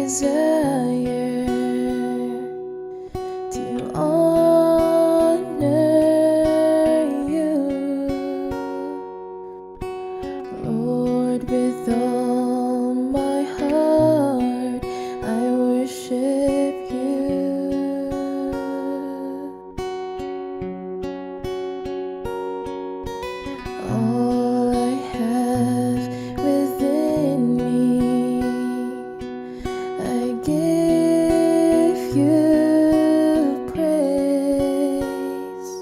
desire to honor you, Lord, with all my heart I worship you. All I have within me, I give you praise.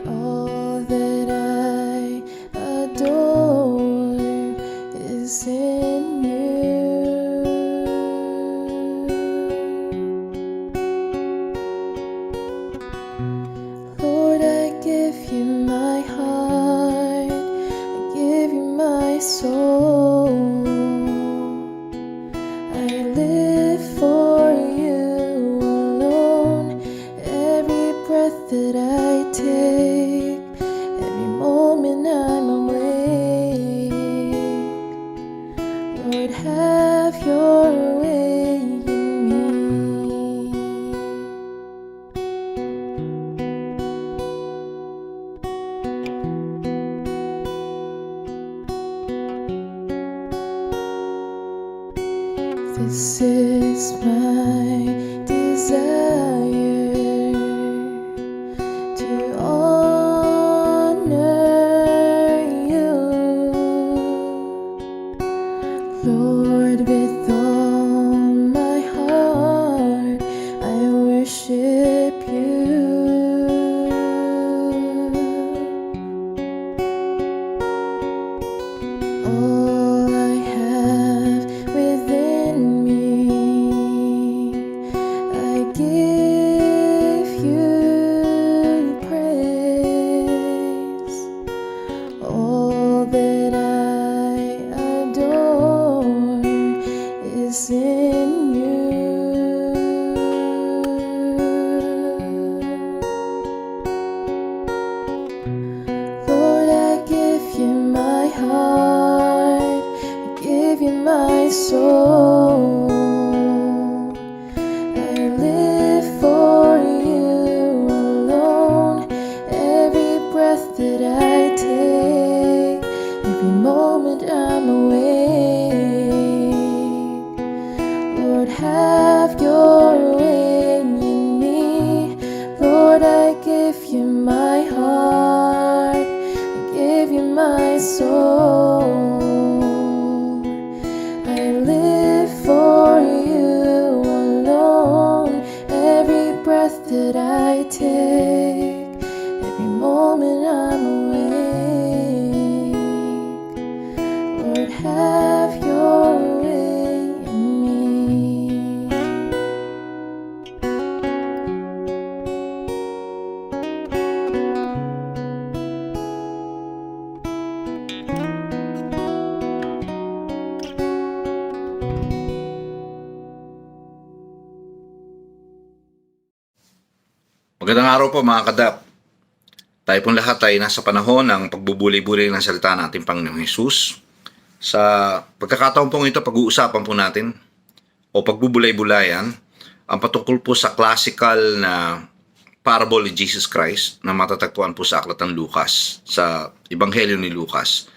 All that I adore is in you. Lord, I give you my heart, I give you my soul. I live for you alone. Every breath that I take, every moment I'm awake, Lord, have your way in me. This is my desire to honor you, Lord, with all my heart I worship you. All I have within me, I give you praise. All that I adore is in you. Lord, I give you my heart, I give you my soul. I live for you alone. Every breath that I take, every moment I'm awake, Lord, have your way in me. Lord, I give you my heart, I give you my soul. I live for you alone. Every breath that I take, every moment I'm awake, Lord, have your way in me. Magandang araw po mga kadap. Tayo pong lahat ay nasa panahon ng pagbubuli-buli ng salita ng ating Panginoong Hesus. Sa pagkakataon pong ito, pag-uusapan po natin o pagbubulay-bulayan ang patungkol po sa classical na parable ni Jesus Christ na matatagpuan po sa Aklat ng Lucas, sa Ebanghelyo ni Lucas.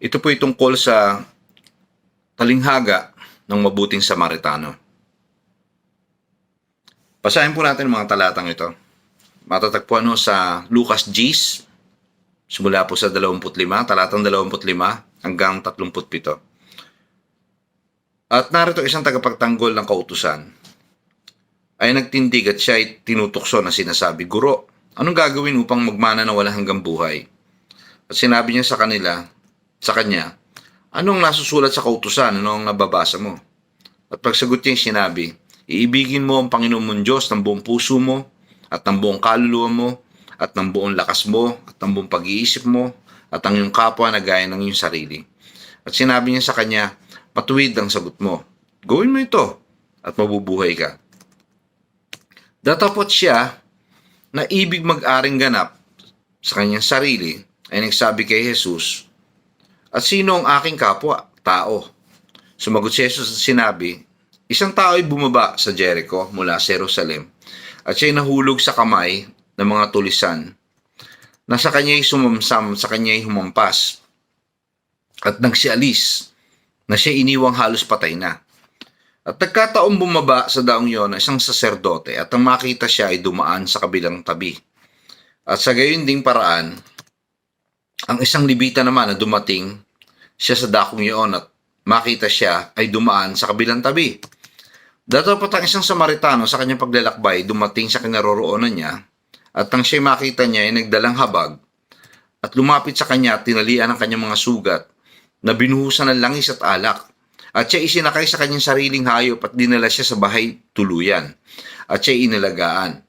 Ito po ay tungkol sa talinghaga ng mabuting Samaritano. Basahin po natin ang mga talatang ito. Matatagpuan sa Lucas 10, simula po sa 25, talatang 25 hanggang 37. At narito isang tagapagtanggol ng kautusan ay nagtindig at siya ay tinutokso na sinasabi, "Guro, anong gagawin upang magmana na walang hanggang buhay?" At sinabi niya sa kanya, "Anong nasusulat sa kautusan? Ano ang nababasa mo?" At pagsagot niya sinabi, "Iibigin mo ang Panginoon mong Diyos ng buong puso mo, at ng buong kaluluwa mo, at ng buong lakas mo, at ng buong pag-iisip mo, at ang iyong kapwa na gaya ng iyong sarili." At sinabi niya sa kanya, "Matuwid ang sagot mo. Gawin mo ito, at mabubuhay ka." Datapot siya na ibig mag-aring ganap sa kanyang sarili, ay nagsabi kay Jesus, "At sino ang aking kapwa? Tao." Sumagot si Jesus at sinabi, isang tao ay bumaba sa Jericho mula sa Jerusalem at siya'y nahulog sa kamay ng mga tulisan na sa kanya'y sumamsam, sa kanya'y humampas. At nang sialis, na siya iniwang halos patay na. At nagkataong bumaba sa daong yon na isang saserdote at ang makita siya ay dumaan sa kabilang tabi. At sa gayon ding paraan, ang isang Levita naman na dumating siya sa dakong iyon at makita siya ay dumaan sa kabilang tabi. Datapot ang isang Samaritano sa kanyang paglalakbay dumating sa kinaroroonan niya at nang siya makita niya ay nagdalang habag at lumapit sa kanya at tinalian ang kanyang mga sugat na binuhusan ng langis at alak. At siya isinakay sa kanyang sariling hayop at dinala siya sa bahay tuluyan. At siya inalagaan.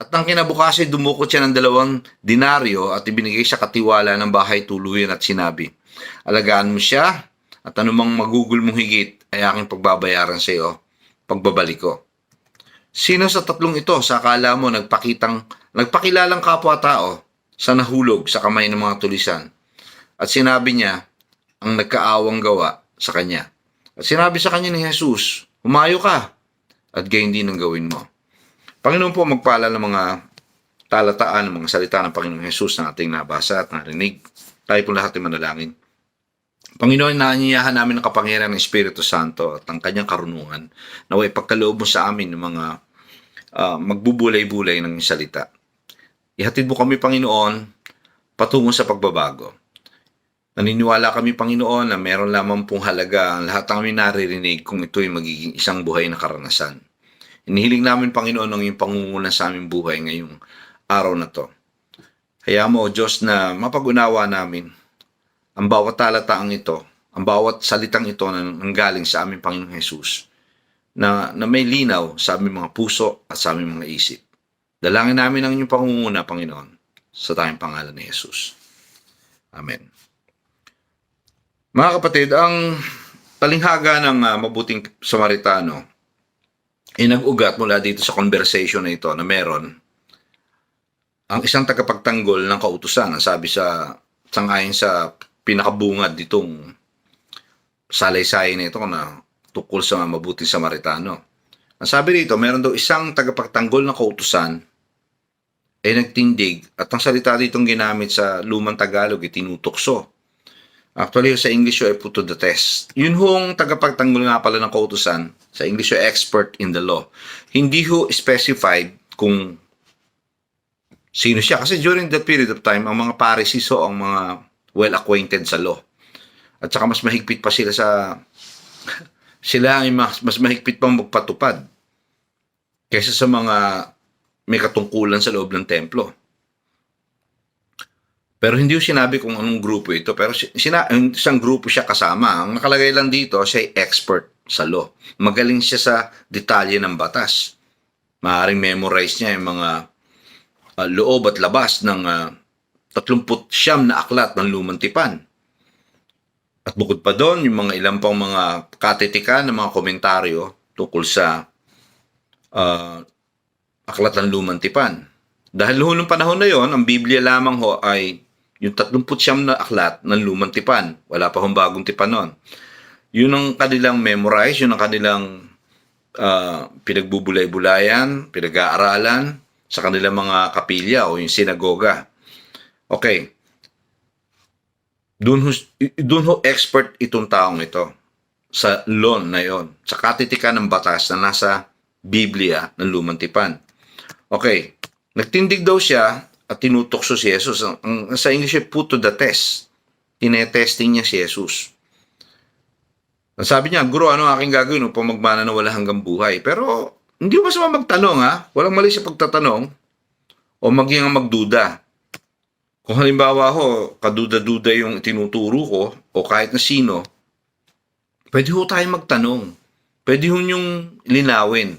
At ang kinabukasan ay dumukot siya ng 2 denaryo at ibinigay sa katiwala ng bahay tuluyan at sinabi, alagaan mo siya at anumang magugol mong higit ay aking pagbabayaran sa iyo pagbabalik ko. Sino sa tatlong ito sa akala mo nagpakilalang kapwa-tao sa nahulog sa kamay ng mga tulisan? At sinabi niya ang nagkaawang gawa sa kanya. At sinabi sa kanya ni Jesus, humayo ka at gayon din ang gawin mo. Panginoon po, magpala ng mga talataan, ng mga salita ng Panginoong Jesus na ating nabasa at narinig. Tayo po lahat ay manalangin. Panginoon, naanyayahan namin ang kapangyarihan ng Espiritu Santo at ang kanyang karunungan na way pagkaloob mo sa amin ng mga magbubulay-bulay ng salita. Ihatid mo kami, Panginoon, patungo sa pagbabago. Naniniwala kami, Panginoon, na meron lamang pong halaga ang lahat ng aming naririnig kung ito'y magiging isang buhay na karanasan. Inihiling namin, Panginoon, ang iyong pangunguna sa aming buhay ngayong araw na to. Hayaan mo, O Diyos, na mapag-unawa namin ang bawat talataang ito, ang bawat salitang ito na nanggaling sa aming Panginoong Jesus, na may linaw sa aming mga puso at sa aming mga isip. Dalangin namin ang inyong pangunguna, Panginoon, sa tayong pangalan ni Jesus. Amen. Mga kapatid, ang talinghaga ng mabuting Samaritano ay nag-ugat mula dito sa conversation na ito na meron ang isang tagapagtanggol ng kautusan. Ang sabi sangayon sa pinakabungad ditong salaysay na ito na tungkol sa mabuting Samaritano. Ang sabi dito, meron daw isang tagapagtanggol ng kautusan ay nagtindig at ang salita ditong ginamit sa lumang Tagalog ay tinutukso. Actually, sa English ay put to the test. Yun hong tagapagtanggol nga pala ng kautusan, sa English ay expert in the law. Hindi ho specified kung sino siya. Kasi during that period of time, ang mga Pharisees ho ang mga well-acquainted sa law. At saka mas mahigpit pa sila sila ay mas mahigpit pang magpatupad kaysa sa mga may katungkulan sa loob ng templo. Pero hindi ko sinabi kung anong grupo ito. Pero isang grupo siya kasama. Ang nakalagay lang dito, siya ay expert sa law. Magaling siya sa detalye ng batas. Maaaring memorize niya yung mga loob at labas ng 39 na aklat ng Lumang Tipan. At bukod pa doon, yung mga ilang pang mga katitikan ng mga komentaryo tungkol sa aklat ng Lumang Tipan. Dahil noong panahon na yon, ang Biblia lamang ho ay yung 39 na aklat ng Lumang Tipan. Wala pa hong bagong tipan nun. Yun ang kanilang memorize, yun ang kanilang pinagbubulay-bulayan, pinag-aaralan sa kanilang mga kapilya o yung sinagoga. Okay. Doon ho expert itong taong ito sa law na yon, sa katitikan ng batas na nasa Biblia ng Lumang Tipan. Okay. Nagtindig daw siya at tinutokso si Jesus. Sa English, put to the test. Tinetesting niya si Jesus. Sabi niya, Guro, ano aking gagawin upang magmana na wala hanggang buhay? Pero hindi mo masama magtanong, ha? Walang mali sa pagtatanong o maging magduda. Kung halimbawa ho, kaduda-duda yung tinuturo ko o kahit na sino, pwede ho tayo magtanong. Pwede ho niyong linawin.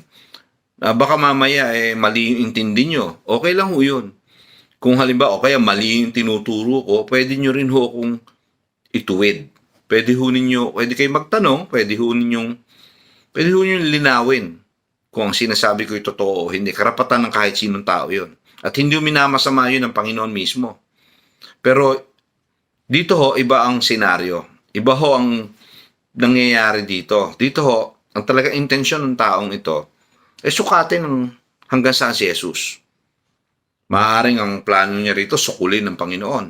Baka mamaya mali yung intindi nyo. Okay lang ho yun. Kung halimbawa, o kaya mali yung tinuturo ko, pwede nyo rin ho kung ituwid. Pwede kayo magtanong, pwede ho ninyong linawin kung ang sinasabi ko ay totoo o hindi. Karapatan ng kahit sinong tao yun. At hindi minamasama yun ng Panginoon mismo. Pero dito ho, iba ang senaryo. Iba ho ang nangyayari dito. Dito ho, ang talagang intensyon ng taong ito, sukatin hanggang saan si Jesus. Maaaring ang plano niya rito, sukulin ng Panginoon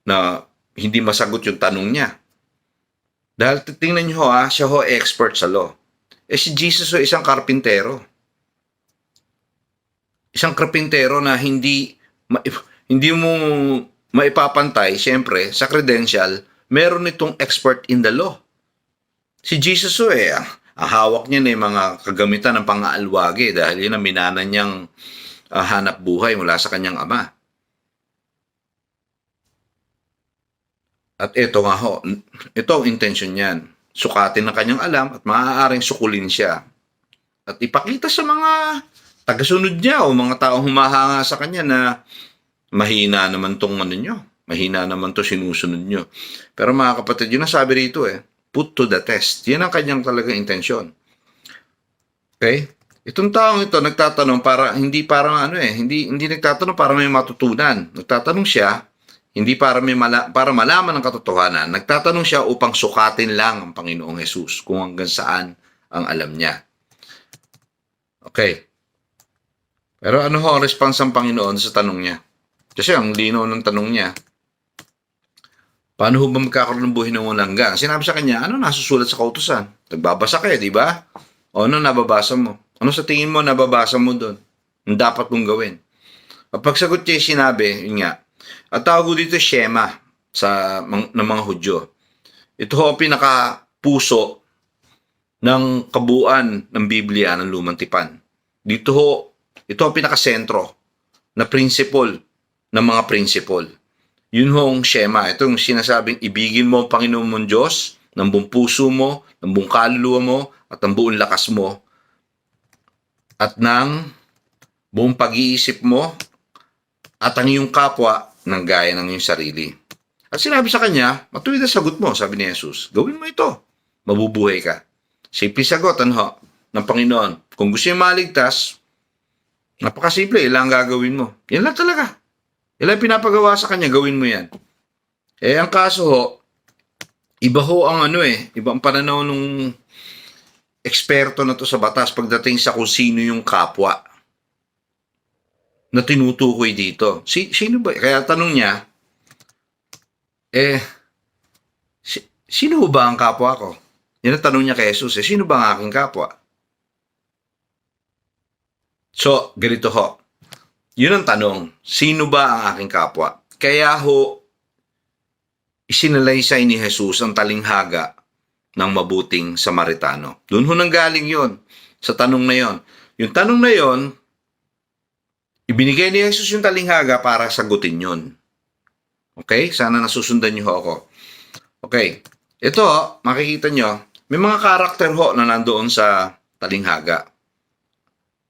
na hindi masagot yung tanong niya. Dahil tingnan niyo ho, siya ho expert sa law. Si Jesus ho isang karpintero. Isang karpintero na hindi mo maipapantay, siyempre, sa credential, meron itong expert in the law. Si Jesus ho ang hawak niya na mga kagamitan ng pang-aalwagi dahil yun ang minana niyang hanap buhay mula sa kanyang ama. At ito nga ho, ito ang intention niyan. Sukatin ng kanyang alam at maaaring sukulin siya. At ipakita sa mga tagasunod niya o mga taong humahanga sa kanya na mahina naman tong nyo. Mahina naman to sinusunod nyo. Pero mga kapatid, yun ang sabi rito put to the test. Yan ang kanyang talagang intensyon. Okay? Itong taong ito nagtatanong hindi nagtatanong para may matutunan. Nagtatanong siya hindi para malaman ang katotohanan. Nagtatanong siya upang sukatin lang ang Panginoong Hesus kung hanggang saan ang alam niya. Okay. Pero ano ho ang response ng Panginoon sa tanong niya? Kasi ang linaw ng tanong niya, paano ho ba magkakaroon ng buhay ng walang hanggan? Sinabi sa kanya, ano nasusulat sa kautusan? Nagbabasa kayo, di ba? O ano nababasa mo? Ano sa tingin mo nababasa mo doon? Ang dapat mong gawin? Kapag sagot niya sinabi, yun nga, at tawag ko dito Shema ng mga Hudyo. Ito ho ang pinakapuso ng kabuuan ng Biblia ng Lumang Tipan. Ito ang pinakasentro na principle ng mga principle. Yun hong Shema. Ito yung sinasabing ibigin mo ang Panginoon mong Diyos ng buong puso mo, ng buong kaluluwa mo, at ng buong lakas mo, at ng buong pag-iisip mo, at ang iyong kapwa ng gaya ng iyong sarili. At sinabi sa kanya, matuwid ang sagot mo, sabi ni Jesus, gawin mo ito, mabubuhay ka. Simple sagot, ng Panginoon. Kung gusto niyo maligtas, napakasimple, ilang gagawin mo. Yan lang talaga. Ilang pinapagawa sa kanya, gawin mo yan. Ang kaso ho, iba ho ang ibang pananaw nung eksperto na to sa batas pagdating sa kung sino yung kapwa na tinutukoy dito. Sino ba? Kaya tanong niya, sino ba ang kapwa ko? Yan ang tanong niya kay Jesus, sino ba ang aking kapwa? So, ganito ho. Yun ang tanong, sino ba ang aking kapwa? Kaya ho, isinalaysay ni Jesus ang talinghaga ng mabuting Samaritano. Doon ho nanggaling yun, sa tanong na yon. Yung tanong na yon, ibinigay ni Jesus yung talinghaga para sagutin yun. Okay? Sana nasusundan niyo ho ako. Okay. Ito, makikita nyo, may mga karakter ho na nandoon sa talinghaga.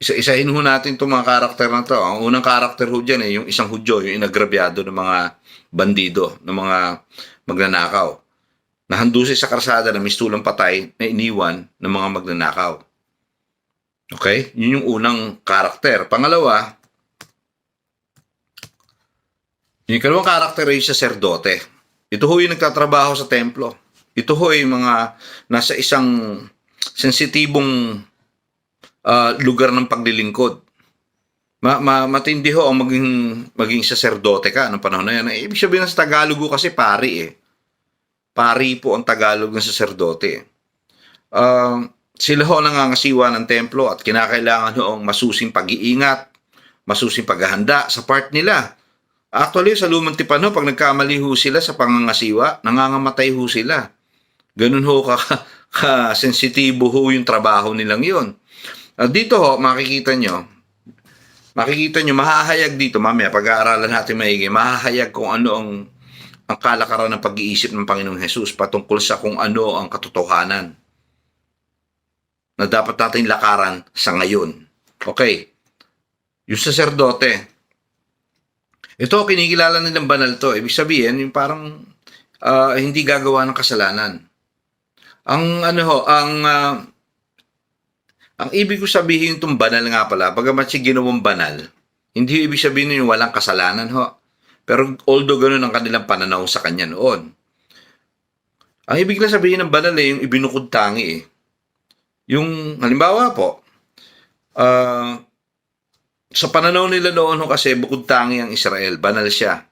Isa-isahin ho natin itong mga karakter na to. Ang unang karakter ho dyan yung isang Hudyo, yung inagrabyado ng mga bandido, ng mga magnanakaw. Nahandusay sa karsada na mistulang patay na iniwan ng mga magnanakaw. Okay? Yun yung unang karakter. Pangalawa, yung ikalawang karakter ay saserdote. Ito ho yung nagtatrabaho sa templo. Ito ho yung mga nasa isang sensitibong lugar ng paglilingkod. Matindi ho ang maging saserdote ka ng panahon na yan. Ibig sabihin sa Tagalog kasi pari Pari po ang Tagalog ng saserdote. Sila ho nangangasiwa ng templo at kinakailangan ho ang masusing pag-iingat, masusing paghahanda sa part nila. Actually, sa Lumang Tipan ho, pag nagkamali ho sila sa pangangasiwa, nangangamatay ho sila. Ganun ho ka-sensitibo ho yung trabaho nilang yun. Dito ho, makikita nyo, mahahayag dito, mamaya, pag-aaralan natin maigi, mahahayag kung ano ang kalakaran ng pag-iisip ng Panginoong Hesus patungkol sa kung ano ang katotohanan na dapat natin lakaran sa ngayon. Okay. Yung saserdote, ito, kinikilala nilang banal to. Ibig sabihin, yung parang hindi gagawa ng kasalanan. Ang ibig ko sabihin itong banal nga pala, bagamat siya ginawang banal, hindi ibig sabihin yung walang kasalanan ho. Pero although ganun ang kanilang pananaw sa kanya noon. Ang ibig na sabihin ng banal yung ibinukod tangi eh. Yung halimbawa po, sa pananaw nila noon kasi bukod tangi ang Israel, banal siya.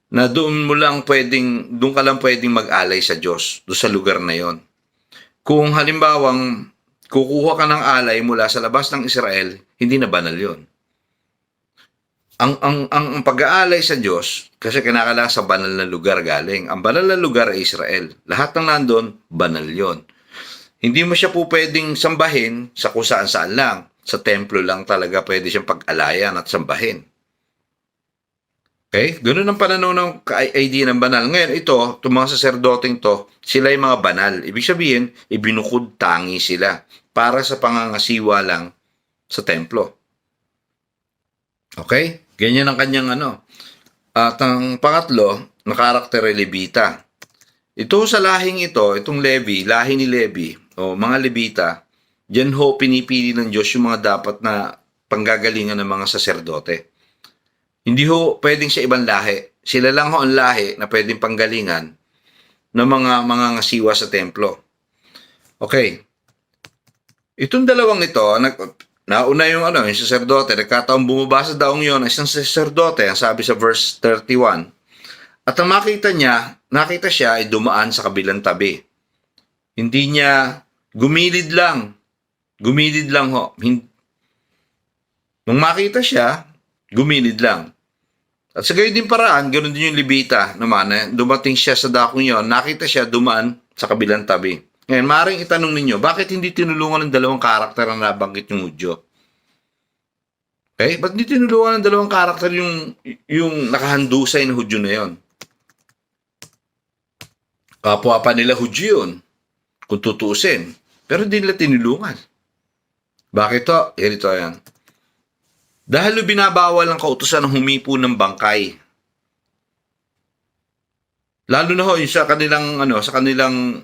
Na doon ka lang pwedeng mag-alay sa Diyos, doon sa lugar na yon. Kung halimbawang kukuha ka ng alay mula sa labas ng Israel, hindi na banal yon. Ang pag-aalay sa Diyos, kasi kinakailangan sa banal na lugar galing. Ang banal na lugar ay Israel. Lahat ng nandun, banal yon. Hindi mo siya po pwedeng sambahin sa kung saan lang. Sa templo lang talaga pwede siyang pag-alayan at sambahin. Okay? Ganun ang pananaw ng idea ng banal. Ngayon, itong mga saserdoteng to, sila yung mga banal. Ibig sabihin, ibinukod tangi sila para sa pangangasiwa lang sa templo. Okay? Ganyan ang kanyang ano. At ang pangatlo, na karakter ay Levita. Ito sa lahing ito, itong Levi, lahi ni Levi, o mga Levita, diyan ho pinipili ng Diyos yung mga dapat na panggagalingan ng mga saserdote. Hindi ho pwedeng sa ibang lahi. Sila lang ho ang lahi na pwedeng panggalingan ng mga ngasiwa sa templo. Okay. Itong dalawang ito, nauna yung yung saserdote, nagkataong bumaba sa daong yon, isang saserdote, ang sabi sa verse 31. At ang nakita siya ay dumaan sa kabilang tabi. Hindi niya gumilid lang ho. Nung makita siya, gumilid lang. At sa gayon din paraan, ganoon din yung Levita naman. Dumating siya sa dakong yon, nakita siya dumaan sa kabilang tabi. Ngayon, maaaring itanong ninyo, bakit hindi tinulungan ng dalawang karakter na nabanggit yung Hudyo? Okay? Ba't hindi tinulungan ng dalawang karakter yung nakahandusay na Hudyo na yon? Kapwa pa nila Hudyo yun, kung tutuusin. Pero hindi nila tinulungan. Bakit to? Ganito yan. Dahil binabawal ang kautusan ng humipo ng bangkay. Lalo na ho, yung sa kanilang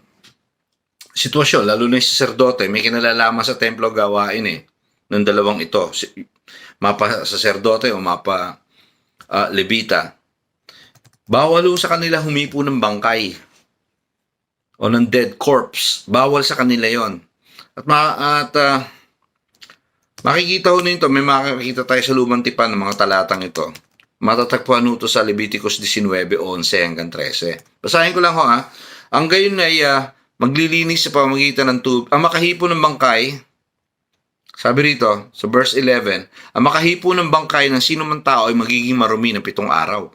sitwasyon, lalo na yung saserdote, may kinalalaman sa templo gawain ng dalawang ito. Mapa saserdote o mapa Levita. Bawal ho sa kanila humipo ng bangkay o ng dead corpse. Bawal sa kanila yon. Makikita ho nito, may makikita tayo sa lumang tipan ng mga talatang ito. Matatagpuan ito sa Leviticus 19:11 hanggang 13. Basahin ko lang ho ha. Ang gayon ay maglilinis sa pamamagitan ng tubig. Ang makahipo ng bangkay, sabi rito sa verse 11, ang makahipo ng bangkay ng sino man tao ay magiging marumi ng 7 araw.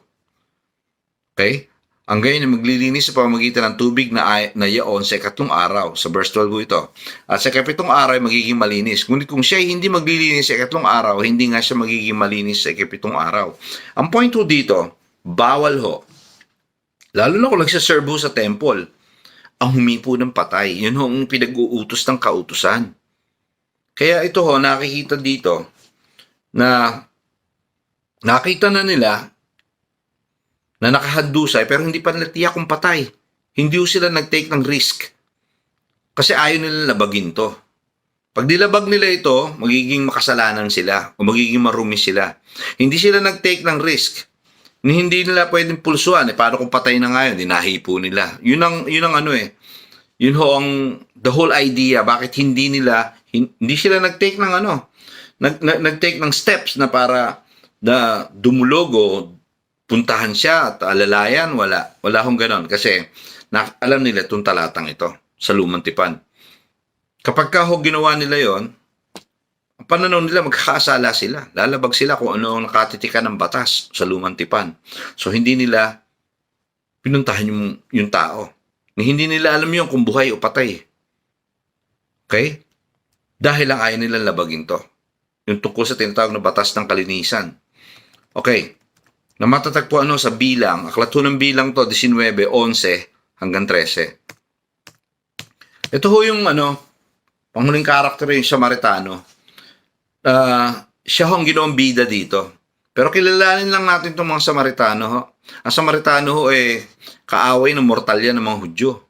Okay? Ang gayon ay maglilinis sa pamamagitan ng tubig na yaon sa 3 araw. Sa verse 12 ito. At sa 7 araw ay magiging malinis. Ngunit kung siya ay hindi maglilinis sa 3 araw, hindi nga siya magiging malinis sa 7 araw. Ang point ho dito, bawal ho. Lalo na kung nagsaserve ho sa temple, ang humipo ng patay. Yun ho ang pinag-uutos ng kautusan. Kaya ito ho, nakikita dito na nakita na nila na nakahandusay pero hindi pa nila tiyak kung patay. Hindi ho sila nag-take ng risk. Kasi ayaw nila labagin to. Pag nilabag nila ito, magiging makasalanan sila o magiging marumi sila. Hindi sila nag-take ng risk. Hindi nila pwedeng pulsuan. Paano kung patay na ngayon? Dinahipo nila. Yun ang Yun ho ang the whole idea. Bakit hindi sila nag-take ng nag-take ng steps na para dumulog o puntahan siya at alalayan, wala hong ganon. Kasi alam nila itong talatang ito sa lumang tipan. Kapag ginawa nila yon, ang pananaw nila magkakasala sila. Lalabag sila kung ano ang nakatitikan ng batas sa lumang tipan. So hindi nila pinuntahan yung tao. Hindi nila alam yun kung buhay o patay. Okay? Dahil lang ayaw nilang labagin to. Yung tungkol sa tinatawag na batas ng kalinisan. Okay. Na matatagpuan sa bilang, aklat ng bilang to, 19:11 hanggang 13. Ito ho yung panghuling karakter yung Samaritano. Siya ho ang ginawang bida dito. Pero kilalanin lang natin itong mga Samaritano ho. Ang Samaritano ho kaaway ng mortal yan ng mga Hudyo.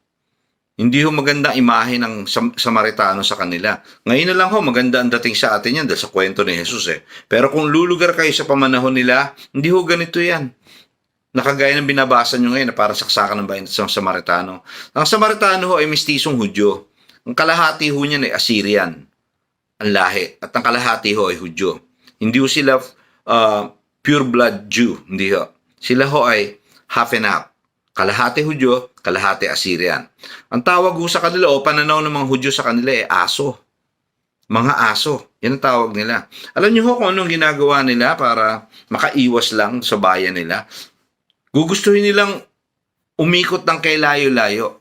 Hindi ho maganda imahe ng Samaritano sa kanila. Ngayon na lang ho, maganda ang dating sa atin yan dahil sa kwento ni Jesus Pero kung lulugar kayo sa pamanahon nila, hindi ho ganito yan. na kagaya ng binabasa nyo ngayon na parang saksakan ng bayan sa Samaritano. Ang Samaritano ho ay mistisong Hudyo. Ang kalahati ho niyan ay Assyrian, ang lahi. At ang kalahati ho ay Hudyo. Hindi ho sila pure blood Jew. Hindi ho. Sila ho ay half and half. Kalahati Hudyo, kalahati Assyrian. Ang tawag ho sa kanila o pananaw ng mga Hudyo sa kanila ay aso. Mga aso. Yan ang tawag nila. Alam niyo ho kung anong ginagawa nila para makaiwas lang sa bayan nila? Gugustuhin nilang umikot ng kay layo-layo.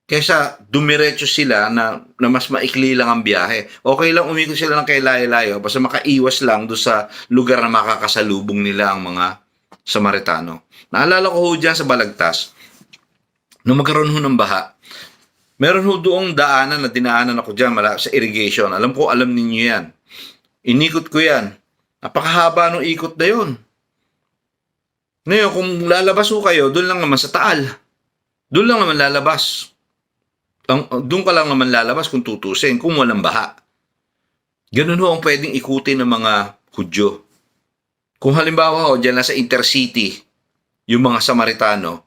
Kesa dumiretso sila na mas maikli lang ang biyahe. Okay lang umikot sila ng kay layo-layo basta makaiwas lang do sa lugar na makakasalubong nila ang mga Samaritano. Naalala ko ho dyan sa Balagtas, nung magkaroon ho ng baha, meron ho doong daanan na dinaanan ako dyan sa irrigation. Alam ninyo yan. Inikot ko yan. Napakahaba ng ikot na yun. Ngayon, kung lalabas ho kayo, doon lang naman sa Taal. Doon lang naman lalabas. Doon ka lang naman lalabas kung tutusin, kung walang baha. Ganun ho ang pwedeng ikutin ng mga Hudyo. Kung halimbawa ho, dyan lang sa intercity, yung mga Samaritano,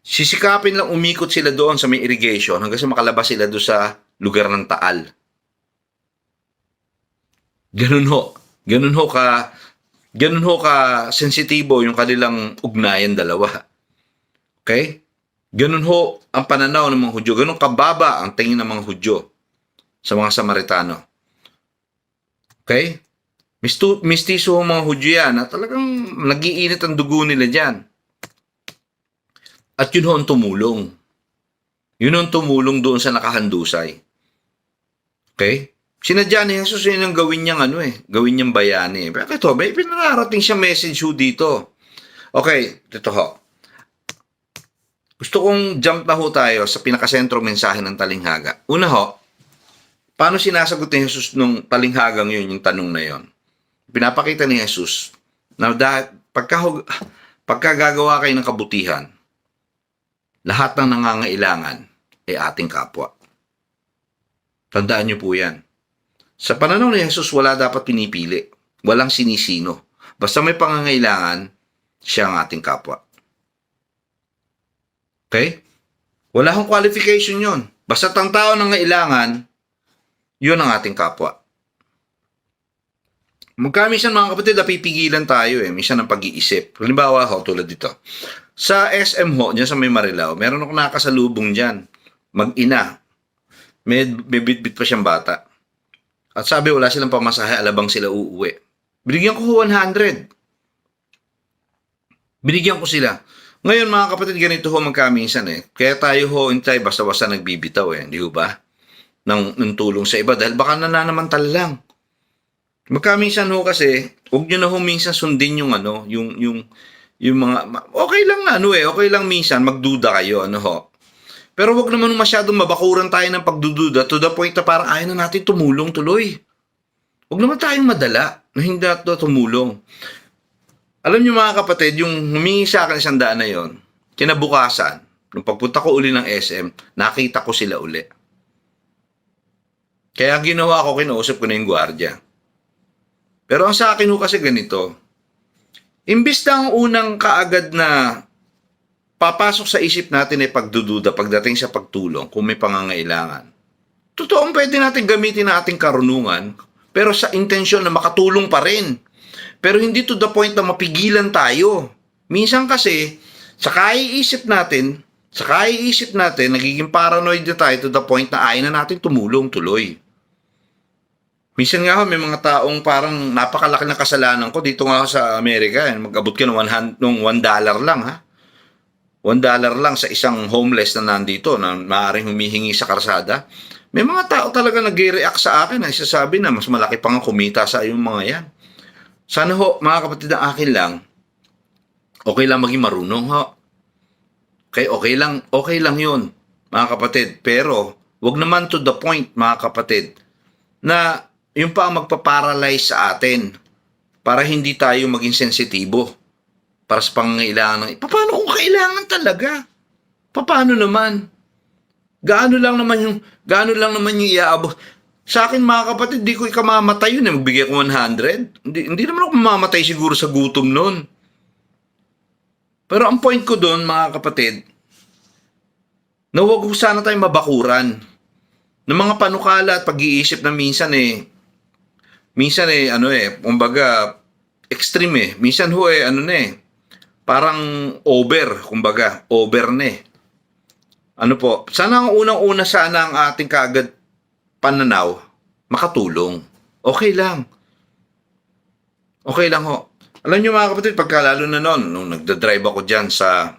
sisikapin lang umikot sila doon sa may irrigation hanggang sa makalabas sila doon sa lugar ng Taal. Ganun ho. Ganun ho ka sensitibo yung kanilang ugnayan dalawa. Okay? Ganun ho ang pananaw ng mga Hudyo. Ganun kababa ang tingin ng mga Hudyo sa mga Samaritano. Okay? Mistiso ang mga Hudyo yan at talagang nagiinit ang dugo nila dyan. At yun ho ang tumulong. Yun ang tumulong doon sa nakahandusay. Okay? Sinadya ni Jesus yun ang gawin niyang gawin niyang bayani. Pero ito, may pinararating siya message ho dito. Okay, ito ho. Gusto kong jump na ho tayo sa pinakasentro mensahe ng talinghaga. Una ho, paano sinasagot ni Jesus nung talinghagang yun, yung tanong na yun? Pinapakita ni Jesus na pagka gagawa kayo ng kabutihan, lahat ng nangangailangan ay ating kapwa. Tandaan niyo po yan. Sa pananaw ni Jesus, wala dapat pinipili. Walang sinisino. Basta may pangangailangan, siya ang ating kapwa. Okay? Wala akong qualification yon. Basta ang tao ng ngailangan, yun ang ating kapwa. Minsan mga kapatid, napipigilan tayo minsan ng pag-iisip. Halimbawa ho, tulad dito. Sa SM ho, dyan sa may Marilao, meron akong nakasalubong dyan. Mag-ina. May bit-bit pa siyang bata. At sabi, wala silang pamasahe, alabang sila uuwi. Binigyan ko 100. Binigyan ko sila. Ngayon mga kapatid, ganito ho magkaminsan Kaya tayo ho, intay, basta-basta nagbibitaw di ba? Ng tulong sa iba dahil baka nananamantala lang. Magkaminsan ho kasi, huwag nyo na ho minsan sundin yung yung mga, okay lang na okay lang minsan, magduda kayo, ho. Pero wag naman masyadong mabakuran tayo ng pagdududa to the point na parang ayaw na natin tumulong tuloy. Wag naman tayong madala na hindi natin tumulong. Alam niyo mga kapatid, yung humingi sa akin 100 na yon, kinabukasan, nung pagpunta ko uli ng SM, nakita ko sila uli. Kaya ginawa ko, kinausap ko na yung gwardiya. Pero ang sa akin ho kasi ganito, imbis na ang unang kaagad na papasok sa isip natin ay pagdududa pagdating sa pagtulong kung may pangangailangan. Totoong pwede natin gamitin ang ating karunungan pero sa intensyon na makatulong pa rin. Pero hindi to the point na mapigilan tayo. Minsan kasi, sa kaiisip natin, nagiging paranoid na tayo to the point na ayaw na natin tumulong tuloy. Minsan nga may mga taong parang napakalaki ng kasalanan ko dito nga sa Amerika. Mag-abot ka ng $1 lang $1 lang sa isang homeless na nandito na maaaring humihingi sa karsada. May mga tao talaga nag-react sa akin na isasabi na mas malaki pang ang kumita sa yung mga yan. Sana ho, mga kapatid, ang akin lang, okay lang maging marunong ho. Okay lang yun, mga kapatid. Pero, wag naman to the point, mga kapatid, na yung pa ang magpaparalyze sa atin para hindi tayo maging sensitibo para sa pangangailangan ng paano kung kailangan talaga? Paano naman? Gaano lang naman yung iaabot? Sa akin mga kapatid, di ko ikamamatay yun magbigay ko 100. Hindi naman ako mamamatay siguro sa gutom noon. Pero ang point ko doon, mga kapatid, na huwag ko sana tayong mabakuran ng mga panukala at pag-iisip na kumbaga, extreme eh. Minsan parang over na eh. Sana ang unang-una sana ang ating kaagad pananaw, makatulong. Okay lang. Okay lang ho. Alam niyo mga kapatid, pagkalalo na noon, nung nagdadrive ako dyan sa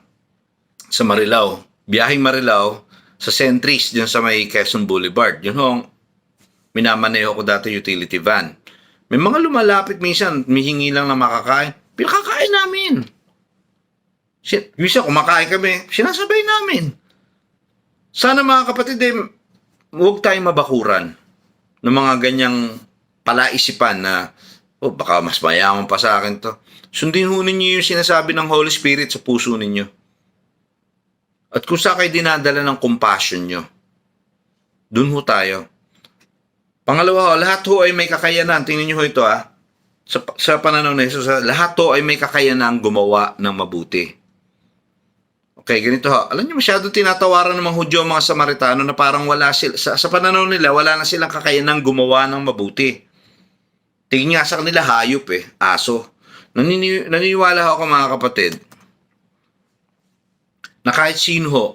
Marilao, biyaheng Marilao, sa Centris, dyan sa may Quezon Boulevard. Yun ho, minamaneho ko dati utility van. May mga lumalapit minsan, mihingi lang na makakain. Pinakakain namin. Minsan kumakain kami, sinasabay namin. Sana mga kapatid, huwag tayong mabakuran ng mga ganyang palaisipan na, baka mas mayaman pa sa akin to. Sundin ho ninyo yung sinasabi ng Holy Spirit sa puso ninyo. At kung saan kayo dinadala ng compassion nyo, dun ho tayo. Pangalawa ho, lahat ho ay may kakayanan. Tingnan nyo ho ito sa pananaw na Jesus, lahat ho ay may kakayanan gumawa ng mabuti. Okay, ganito ho. Alam niyo, masyado tinatawaran ng mga Hudyo, mga Samaritano na parang wala sila, sa pananaw nila, wala na silang kakayanan gumawa ng mabuti. Tingin nga sa kanila, hayop aso. Naniniwala ako mga kapatid, na kahit sino ho,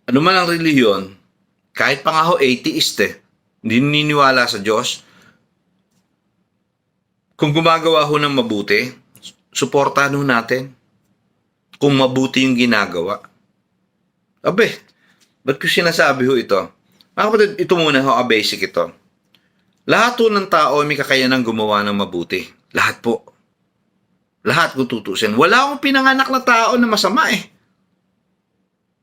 ano man ang reliyon, kahit pa nga ho atheist hindi naniniwala sa Diyos, kung gumagawa ho ng mabuti, suportahan ho natin. Kung mabuti yung ginagawa. Ba't ko sinasabi ho ito? Mga kapatid, ito muna ho, basic ito. Lahat ho ng tao ay may kakayanang gumawa ng mabuti. Lahat po. Lahat kung tutusin. Wala akong pinanganak na tao na masama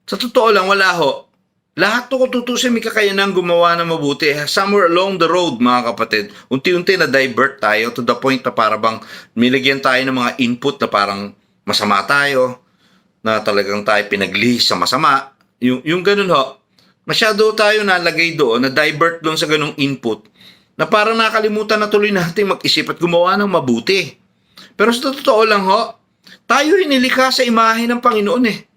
Sa totoo lang, wala ho. Lahat to kung tutusin may kakayanang gumawa ng mabuti. Somewhere along the road, mga kapatid, unti-unti na divert tayo to the point na parang nilagyan tayo ng mga input na parang masama tayo, na talagang tayo pinaglihis sa masama. Yung ganun ho. Masyado tayo nalagay doon, na divert doon sa ganung input, na parang nakalimutan na tuloy natin mag-isip at gumawa ng mabuti. Pero sa totoo lang ho, tayo inilikha sa imahe ng Panginoon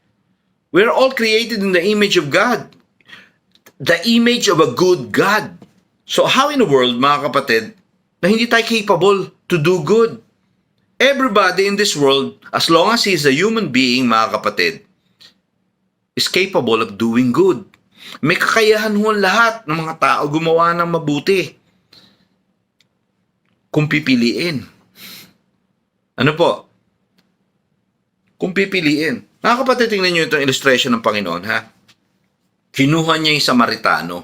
We're all created in the image of God. The image of a good God. So how in the world, mga kapatid, na hindi tayo capable to do good? Everybody in this world, as long as he is a human being, mga kapatid, is capable of doing good. May kakayahan ho lahat ng mga tao gumawa ng mabuti. Kung pipiliin. Ano po? Kung pipiliin. Mga kapatid, tingnan nyo itong illustration ng Panginoon, Kinuha niya yung Samaritano.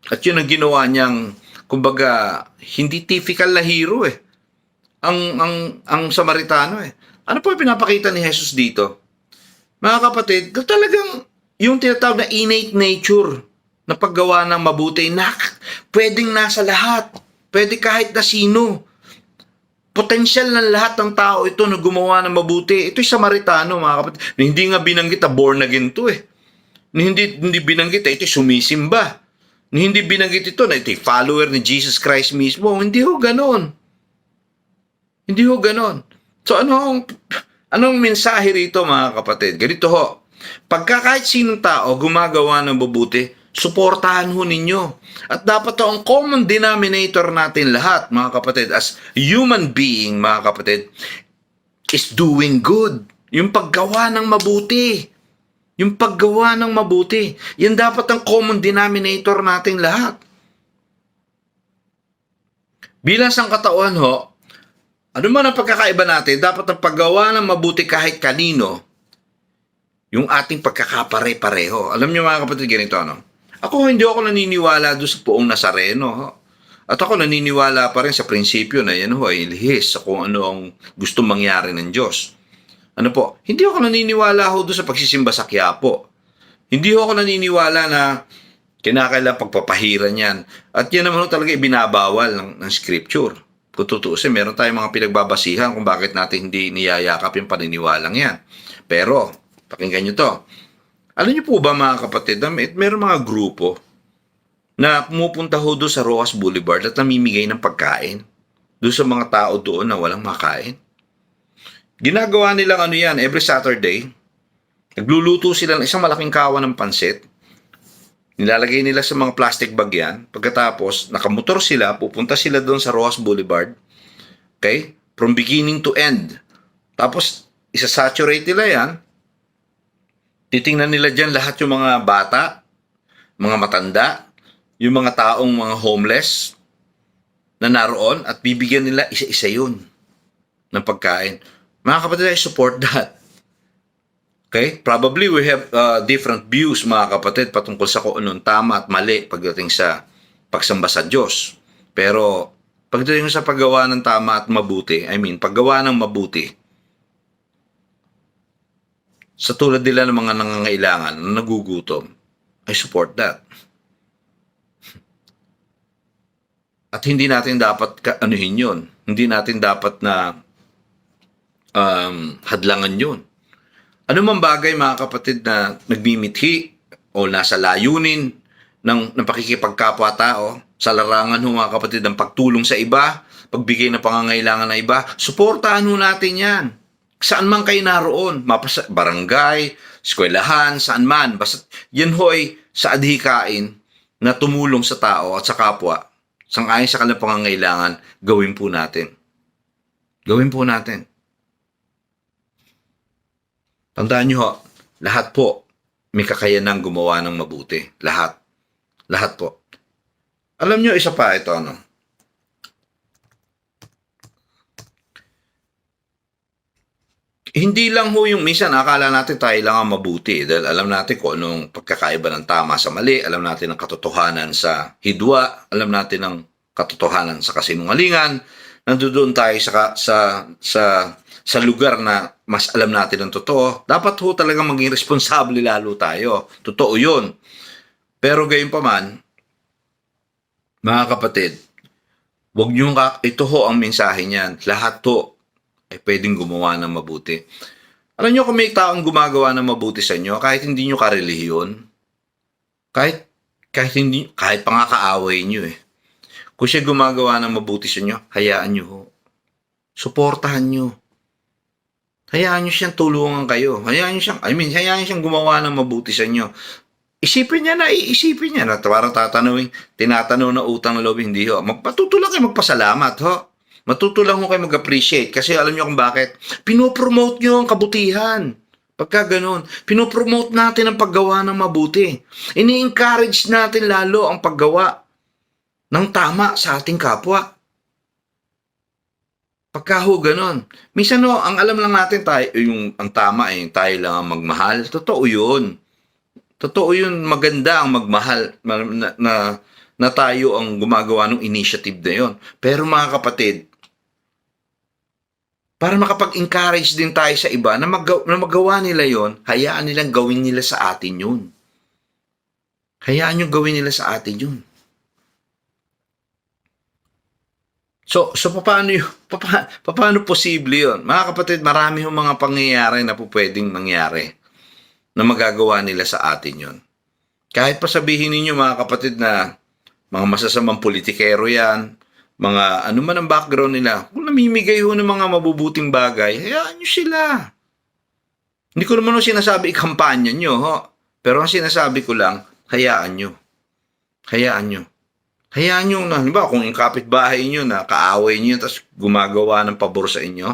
At yun ang ginawa niyang, kumbaga, hindi typical na hero ang Samaritano Ano po yung pinapakita ni Jesus dito? Mga kapatid, talagang yung tinatawag na innate nature na paggawa ng mabuti, pwedeng nasa lahat. Pwede kahit na sino. Potensyal ng lahat ng tao ito na gumawa ng mabuti. Ito'y Samaritano, mga kapatid. Hindi nga binanggit na born again to Hindi binanggit ito'y sumisimba. Hindi binanggit ito na ito'y follower ni Jesus Christ mismo. Hindi ho ganon. Hindi ho ganon. So anong mensahe rito, mga kapatid? Ganito ho. Pagka kahit sinong tao gumagawa ng mabuti, suportahan ho ninyo. At dapat to ang common denominator natin lahat, mga kapatid, as human being, mga kapatid, is doing good. Yung paggawa ng mabuti. Yung paggawa ng mabuti. Yan dapat ang common denominator natin lahat. Bilang sangkatauhan ho, ano man ang pagkakaiba natin, dapat ang paggawa ng mabuti kahit kanino, yung ating pagkakapare-pareho. Alam niyo mga kapatid, ganito hindi ako naniniwala doon sa Poong Nazareno. At ako naniniwala pa rin sa prinsipyo na yan ay lihis sa kung ano ang gusto mangyari ng Diyos. Hindi ako naniniwala doon sa pagsisimba sa Quiapo. Hindi ako naniniwala na kinakailangan pagpapahiran yan. At yan naman talaga ibinabawal ng scripture. Kung tutuusin, meron tayong mga pinagbabasihan kung bakit natin hindi niyayakap yung paniniwalang yan. Pero, pakinggan nyo to. Alam niyo po ba mga kapatid, meron mga grupo na pumupunta doon sa Rojas Boulevard at namimigay ng pagkain doon sa mga tao doon na walang makain. Ginagawa nilang ano yan, every Saturday, nagluluto sila ng isang malaking kawan ng pansit, nilalagay nila sa mga plastic bag yan, pagkatapos nakamotor sila, pupunta sila doon sa Rojas Boulevard, okay, from beginning to end. Tapos, isa-saturate nila yan, titingnan nila dyan lahat yung mga bata, mga matanda, yung mga taong mga homeless na naroon at bibigyan nila isa-isa yun ng pagkain. Mga kapatid, I support that. Okay? Probably we have different views, mga kapatid, patungkol sa kung anong tama at mali pagdating sa pagsamba sa Diyos. Pero pagdating sa paggawa ng tama at mabuti, paggawa ng mabuti, sa tulad nila ng mga nangangailangan na nagugutom, I support that. At hindi natin dapat anuhin yun. Hindi natin dapat na hadlangan yun. Ano mang bagay, mga kapatid, na nagmimithi o nasa layunin ng pakikipagkapwa-tao, sa larangan ho, mga kapatid, ng pagtulong sa iba, pagbigay ng pangangailangan ng iba, suportahan ho natin yan. Saan man kayo naroon, barangay, eskwelahan, saan man. Basta yan ho'y sa adhikain na tumulong sa tao at sa kapwa, sangayon sa kanilang pangangailangan, gawin po natin. Gawin po natin. Tandaan nyo ho, lahat po may kakayanang gumawa ng mabuti. Lahat. Lahat po. Alam nyo, isa pa ito, hindi lang ho yung minsan akala natin tayo lang ang mabuti dahil alam natin kung anong pagkakaiba ng tama sa mali, alam natin ang katotohanan sa hidwa, alam natin ang katotohanan sa kasinungalingan. Nandoon tayo sa lugar na mas alam natin ang totoo. Dapat ho talagang maging responsable lalo tayo. Totoo yun. Pero gayon pa man, mga kapatid, wag nyo ito ho ang mensahe niyan. Lahat ho ay pwedeng gumawa ng mabuti. Alam nyo, kung may taong gumagawa ng mabuti sa inyo, kahit hindi nyo karelihiyon, kahit pa nga kaaway nyo kung siya gumagawa ng mabuti sa inyo, hayaan nyo ho. Suportahan nyo. Hayaan nyo siyang tulungan kayo. Hayaan siyang gumawa ng mabuti sa inyo. Iisipin niya na para tinatanaw na utang na loob, hindi ho. Matuto lang kayo magpasalamat ho. Matuto lang ho kayo mag-appreciate kasi alam niyo kung bakit. Pinopromote niyo ang kabutihan. Pagka ganun, pinopromote natin ang paggawa ng mabuti. Ini-encourage natin lalo ang paggawa ng tama sa ating kapwa. Pagka ho ganun. Minsan ho, ang alam lang natin ang tama tayo lang ang magmahal. Totoo yun. Totoo yun, maganda ang magmahal na tayo ang gumagawa ng initiative na yun. Pero mga kapatid, para makapag-encourage din tayo sa iba na magawa nila yon, hayaan nilang gawin nila sa atin yun. Hayaan nyo gawin nila sa atin yun. So paano posible yun? Mga kapatid, marami yung mga pangyayari na po pwedeng mangyari na magagawa nila sa atin yun. Kahit pa sabihin ninyo, mga kapatid, na mga masasamang politikero yan, mga ano man ang background nila, kung namimigay ho ng mga mabubuting bagay, hayaan nyo sila. Hindi ko naman sinasabi ikampanya nyo, ho. Pero ang sinasabi ko lang, hayaan nyo. Hayaan nyo. Hayaan nyo na, halimbawa, kung yung kapitbahay nyo na kaaway nyo, tapos gumagawa ng pabor sa inyo,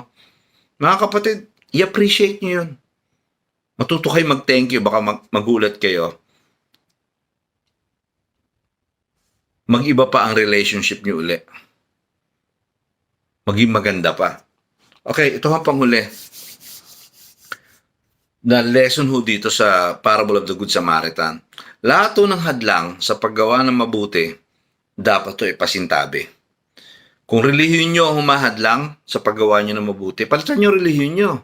mga kapatid, i-appreciate nyo yun. Matuto kayo mag-thank you, baka magulat kayo. Mag-iba pa ang relationship nyo uli. Maging maganda pa. Okay, ito ang panghuli. Na lesson ho dito sa Parable of the Good Samaritan. Lahat ho ng hadlang sa paggawa ng mabuti, dapat ito ipasintabi. Kung relihiyon nyo humahadlang sa paggawa nyo ng mabuti, palitan nyo relihiyon nyo.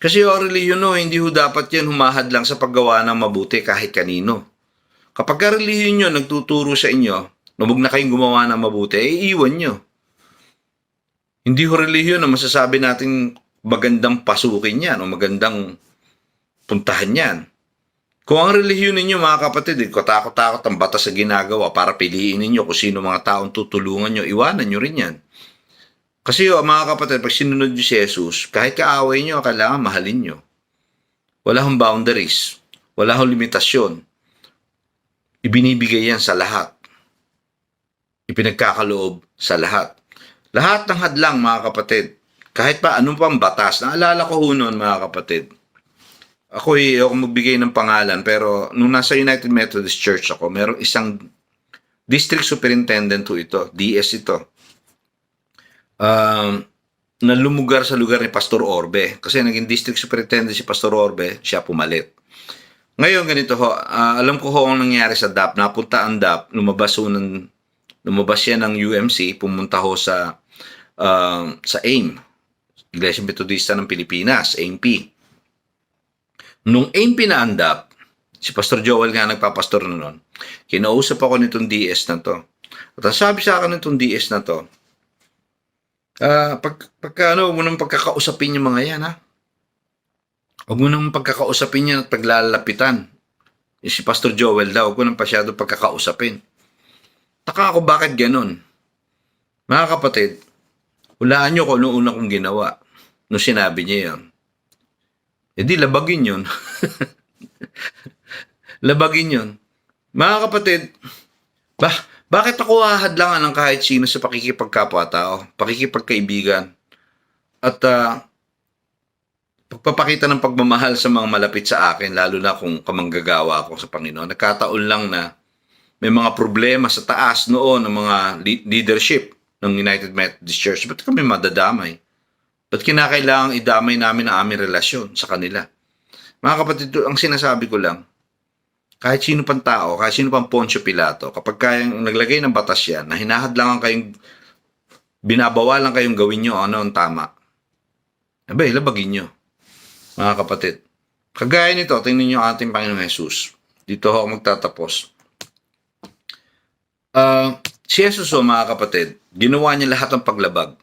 Kasi yung relihiyon hindi ho dapat yan humahadlang sa paggawa ng mabuti kahit kanino. Kapag relihiyon nyo nagtuturo sa inyo, na huwag na kayong gumawa ng mabuti, iiwan nyo. Hindi ho relihiyon na masasabi natin magandang pasukin yan o magandang puntahan yan. Kung ang relihiyon ninyo, mga kapatid, katakot-takot ang batas sa ginagawa para piliin ninyo kung sino mga taong tutulungan nyo, iwanan nyo rin yan. Kasi mga kapatid, pag sinunod nyo si Jesus, kahit kaaway nyo, kailangan mahalin nyo. Wala hong boundaries. Wala hong limitasyon. Ibinibigay yan sa lahat. Ipinagkakaloob sa lahat. Lahat ng hadlang, mga kapatid, kahit pa anong pang batas, naalala ko ho noon, mga kapatid, ako magbigay ng pangalan, pero nung nasa United Methodist Church ako, merong isang district superintendent ho ito, DS ito, na lumugar sa lugar ni Pastor Orbe. Kasi naging district superintendent si Pastor Orbe, siya pumalit. Ngayon, ganito ho, alam ko ho ang nangyari sa DAP, napunta ang DAP, lumabas siya ng UMC, pumunta ho sa AIM, Iglesia Metodista ng Pilipinas, AIMP. Nung AIMP na ang DAP, si Pastor Joel nga nagpapastor na nun, kinausap ako nitong DS na to. At ang sabi sa akin nitong DS na to, huwag mo nang pagkakausapin yung mga yan, ha? Huwag mo nang pagkakausapin yan at paglalapitan. Si Pastor Joel daw, huwag mo nang pasyado pagkakausapin. Taka ako, bakit ganun? Mga kapatid, hulaan nyo kung ano una kong ginawa nung sinabi niya yun. E di, labagin yun. Labagin yun. Mga kapatid, bakit ako hahadlangan ng kahit sino sa pakikipagkapwa-tao, pakikipagkaibigan, at pagpapakita ng pagmamahal sa mga malapit sa akin, lalo na kung kamanggagawa ako sa Panginoon. Nagkataon lang na may mga problema sa taas noon ng mga leadership ng United Methodist Church. Ba't kami madadamay? Ba't kinakailangang idamay namin ang aming relasyon sa kanila? Mga kapatid, ang sinasabi ko lang, kahit sino pang tao, kahit sino pang Poncio Pilato, kapag kayang naglagay ng batas yan, na hinahadlangan kayong, binabawalan kayong gawin nyo, ano ang tama? Abay, labagin nyo. Mga kapatid, kagaya nito, tingnan nyo ating Panginoong Jesus. Dito ako magtatapos. Si Jesus, mga kapatid, ginawa niya lahat ng paglabag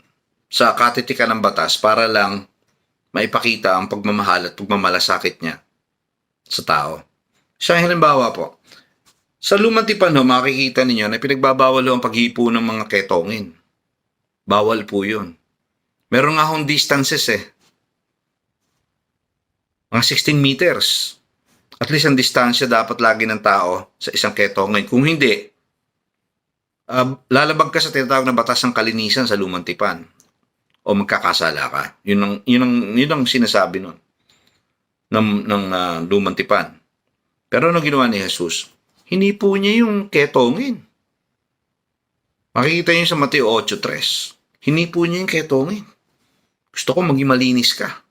sa katitikan ng batas para lang maipakita ang pagmamahal at pagmamalasakit niya sa tao. Sa halimbawa po, sa Lumang Tipan ho, makikita ninyo na pinagbabawal ho ang paghipo ng mga ketongin. Bawal po yun. Meron nga hong distances mga 16 meters. At least ang distansya dapat lagi ng tao sa isang ketongin. Kung hindi, lalabag ka sa tinatawag na batas ng kalinisan sa Lumang Tipan. O magkakasala ka. Yun ang sinasabi nun ng Lumang Tipan. Pero ano ginawa ni Jesus? Hinipo niya yung ketongin. Makikita niyo sa Mateo 8:3. Hinipo niya yung ketongin. Gusto ko maging malinis ka.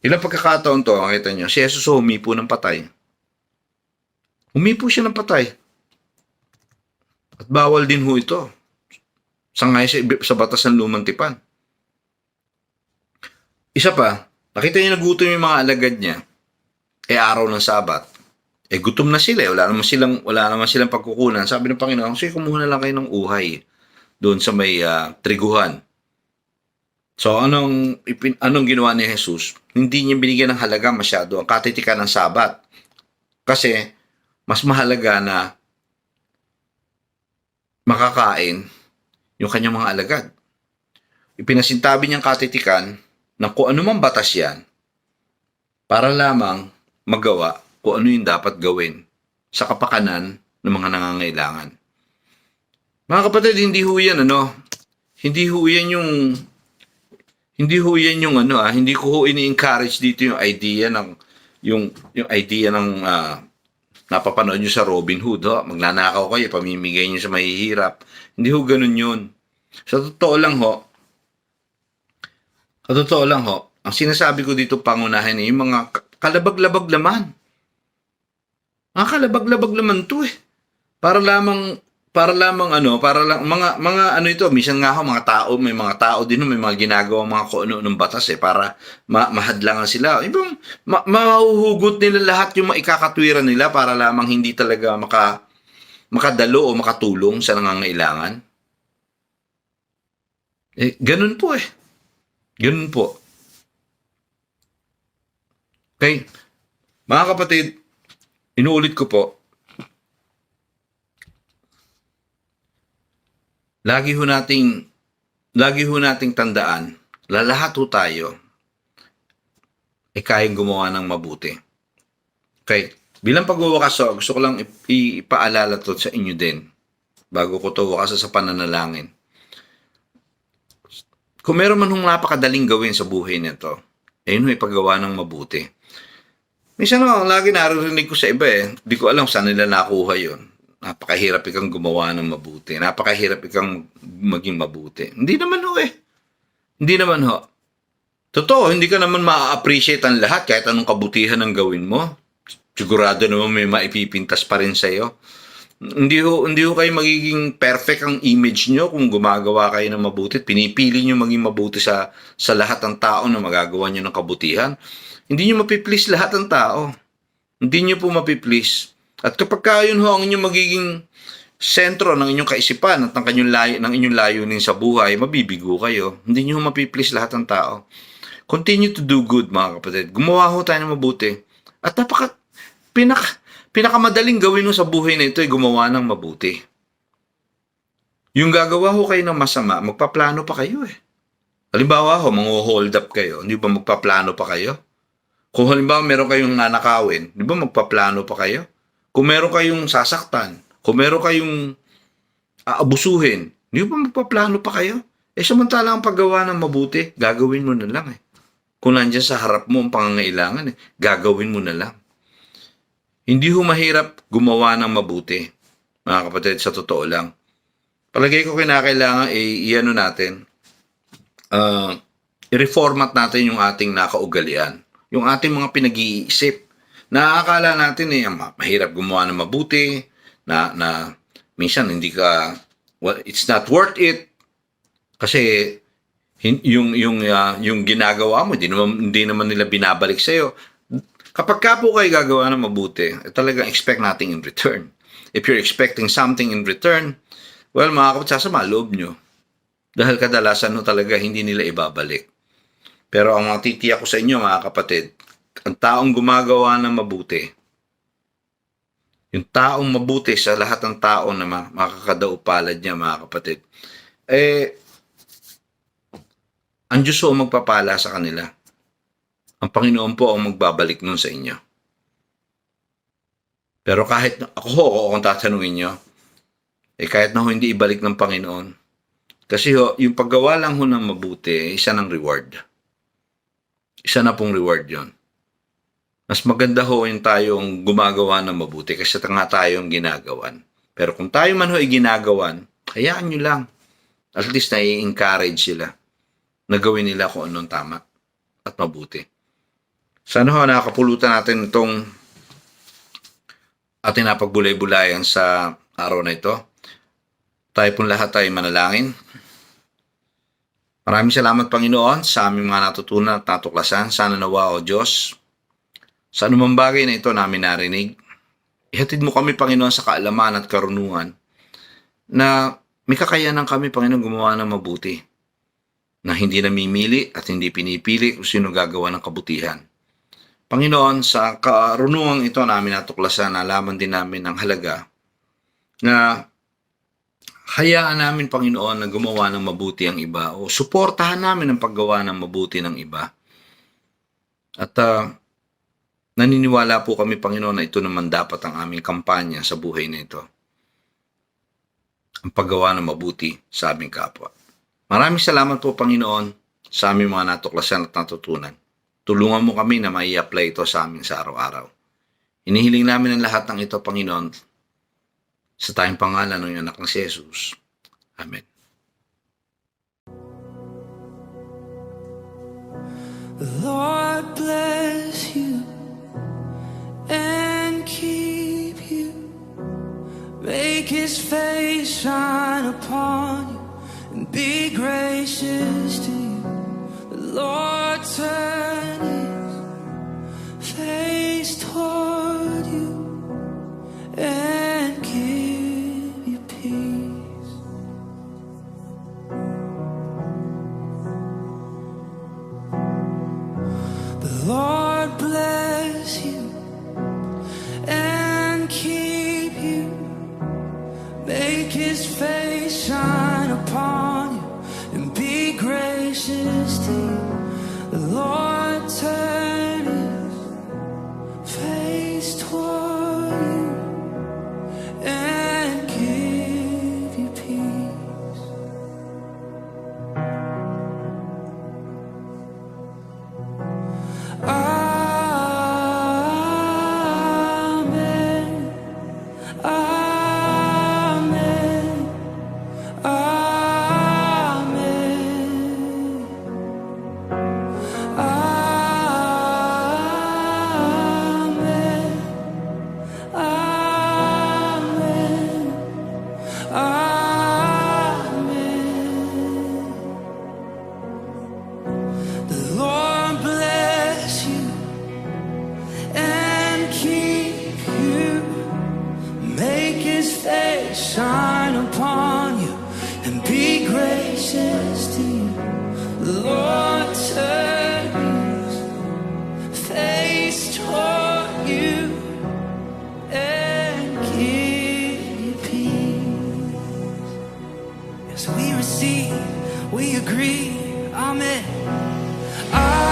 Ilang pagkakataon to, makita niyo, si Jesus humipo ng patay. Humipo siya ng patay. At bawal din ho ito. Sangay sa batas ng Lumang Tipan. Isa pa, nakita niyo nagutom yung mga alagad niya. Araw ng Sabat. Gutom na sila. Wala naman silang pagkukunan. Sabi ng Panginoon, sige, kumuha na lang kayo ng uhay doon sa may triguhan. So, anong ginawa ni Jesus? Hindi niya binigyan ng halaga masyado ang katitikan ng Sabat. Kasi, mas mahalaga na makakain yung kanyang mga alagad. Ipinasintabi niyang katitikan na kung ano mang batas yan para lamang magawa kung ano yung dapat gawin sa kapakanan ng mga nangangailangan. Mga kapatid, hindi ho yan hindi ko ho ini-encourage dito yung idea ng napapanood nyo sa Robin Hood, magnanakaw kayo, pamimigay nyo sa mahihirap. Hindi ho ganun yun. Sa totoo lang ho, ang sinasabi ko dito pangunahin yung mga kalabag-labag laman. Mga kalabag-labag laman to Para lang mga ito, minsan nga ho, may mga tao din may mga ginagawa mga kung ano ng batas para mahadlangan sila. Ibang mahuhugot nila lahat yung maikakatwiran nila para lamang hindi talaga makadalo o makatulong sa nangangailangan. Ganun po Ganun po. Okay? Mga kapatid, inuulit ko po, lagi ho nating lagi ho nating tandaan, lahat ho tayo ay kayang gumawa ng mabuti. Okay, bilang pagwawakas, gusto ko lang ipaalala to sa inyo din bago ko to wakas sa pananalangin. Kung meron man hong napakadaling gawin sa buhay nito, ayun ho ipagawa ng mabuti. Minsan lagi naririnig ko sa iba di ko alam saan nila nakuha yun. Napakahirap ikang gumawa ng mabuti. Napakahirap ikang maging mabuti. Hindi naman ho Hindi naman ho. Totoo, hindi ka naman ma-appreciate ang lahat kahit anong kabutihan ang gawin mo. Sigurado naman may maipipintas pa rin sa'yo. Hindi ho kayo magiging perfect ang image nyo kung gumagawa kayo ng mabuti. Pinipili nyo maging mabuti sa lahat ng tao na magagawa nyo ng kabutihan. Hindi nyo mapiplease lahat ng tao. Hindi nyo po mapiplease. At kapag yun ho ang inyong magiging sentro ng inyong kaisipan at ng inyong layunin sa buhay, mabibigo kayo. Hindi nyo mapiplease lahat ng tao. Continue to do good, mga kapatid. Gumawa ho tayo ng mabuti. At pinakamadaling gawin ho sa buhay na ito ay gumawa ng mabuti. Yung gagawa ho kayo ng masama, magpaplano pa kayo Halimbawa hold up kayo. Hindi ba magpaplano pa kayo? Kung halimbawa meron kayong nanakawin, di ba magpaplano pa kayo? Kung meron kayong sasaktan, kung meron kayong aabusuhin, di ba magpaplano pa kayo? Samantala ang paggawa ng mabuti, gagawin mo na lang Kung nandiyan sa harap mo ang pangangailangan, gagawin mo na lang. Hindi ho mahirap gumawa ng mabuti, mga kapatid, sa totoo lang. Palagay ko kinakailangan iano natin, i-reformat natin yung ating nakaugalian. Yung ating mga pinag-iisip. Nakakala natin mahirap gumawa ng mabuti, na minsan it's not worth it. Kasi yung ginagawa mo, hindi naman nila binabalik sa'yo. Kapag po kayo gagawa ng mabuti, talagang expect natin in return. If you're expecting something in return, well, mga kapatid, sasama loob nyo. Dahil kadalasan talaga hindi nila ibabalik. Pero ang matitiyak ko sa inyo, mga kapatid, ang taong gumagawa ng mabuti, yung taong mabuti sa lahat ng tao na makakadaupalad niya, mga kapatid, ang Diyos ang magpapala sa kanila. Ang Panginoon po ang magbabalik nun sa inyo. Pero kahit kung tatanungin nyo, kahit na hindi ibalik ng Panginoon, kasi yung paggawa lang ng mabuti, isa ng reward. Isa na pong reward yon. Mas maganda yung tayong gumagawa ng mabuti kasi tayong ginagawan. Pero kung tayo man ay ginagawan, hayaan nyo lang. At least na-encourage sila na gawin nila kung anong tama at mabuti. Sana nakakapulutan natin itong ating napagbulay-bulayan sa araw na ito. Tayo pong lahat ay manalangin. Maraming salamat, Panginoon, sa aming mga natutunan at natuklasan. Sana nawa, O Diyos, sa anumang bagay na ito namin narinig, ihatid mo kami, Panginoon, sa kaalaman at karunungan na may kakayanan kami, Panginoon, gumawa ng mabuti, na hindi namimili at hindi pinipili kung sino gagawa ng kabutihan. Panginoon, sa karunungan ito namin natuklasan, nalaman din namin ang halaga na hayaan namin, Panginoon, na gumawa ng mabuti ang iba o suportahan namin ang paggawa ng mabuti ng iba. At naniniwala po kami, Panginoon, na ito naman dapat ang aming kampanya sa buhay na ito. Ang paggawa ng mabuti sa aming kapwa. Maraming salamat po, Panginoon, sa aming mga natuklasan at natutunan. Tulungan mo kami na mai-apply ito sa amin sa araw-araw. Inihiling namin ang lahat ng ito, Panginoon, sa tayong pangalan ng iyong anak na si Jesus. Amen. The Lord bless you and keep you. Make His face shine upon you and be gracious to you. The Lord turn His face toward you and give you peace. The Lord bless you and keep you. Make His face shine upon you and be gracious to you. The Lord turn his face toward you and give you peace. Amen. Amen. Amen. Amen. Amen. Amen. The Lord bless you and keep you. Make his face shine upon you and be gracious to you. The Lord turn his face toward you and give you peace. Yes, we receive, we agree. Amen. Amen.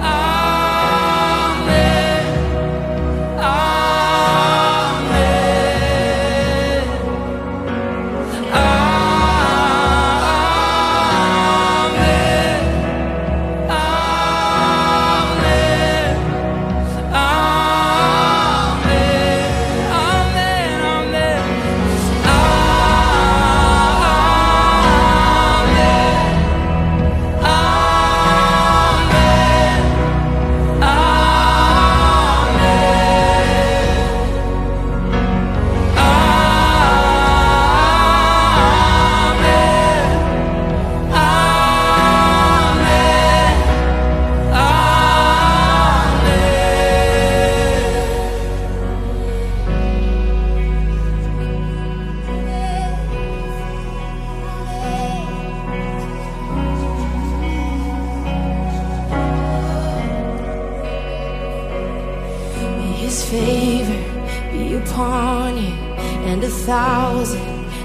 Amen. Amen. Amen. May his favor be upon you and 1,000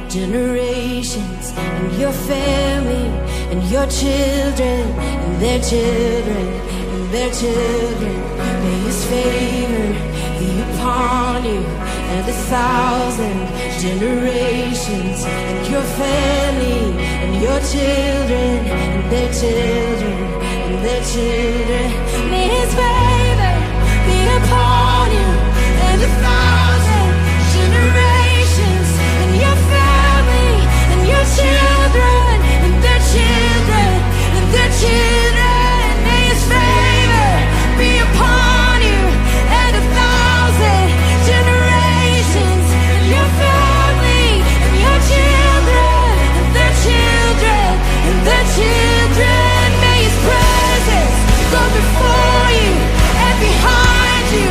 generations, and your family, and your children, and their children, and their children. May his favor be upon you and 1,000 generations, and your family, and your children, and their children, and their children. May his favor be upon you and 1,000 generations, and your family, and your children, and their children, and their children. May his favor be upon you and 1,000 generations, and your family, and your children, and their children, and their children. May his presence go before you and behind you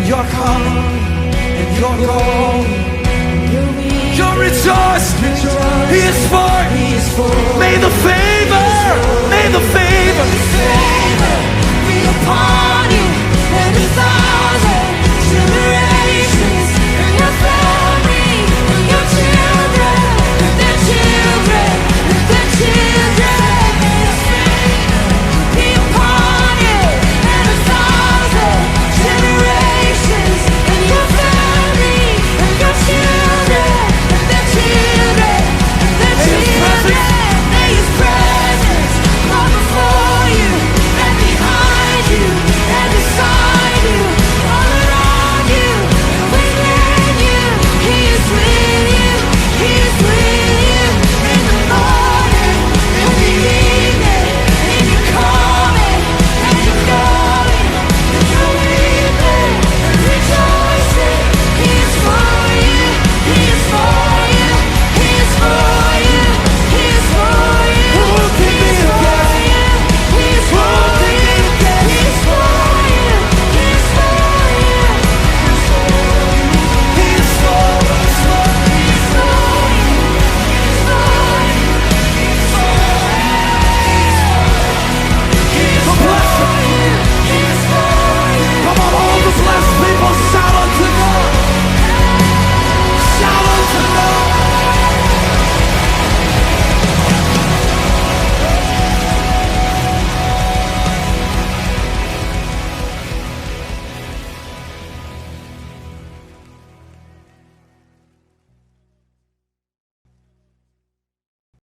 you're coming, and you're going. You'll rejoice, He is for you. May the favor be upon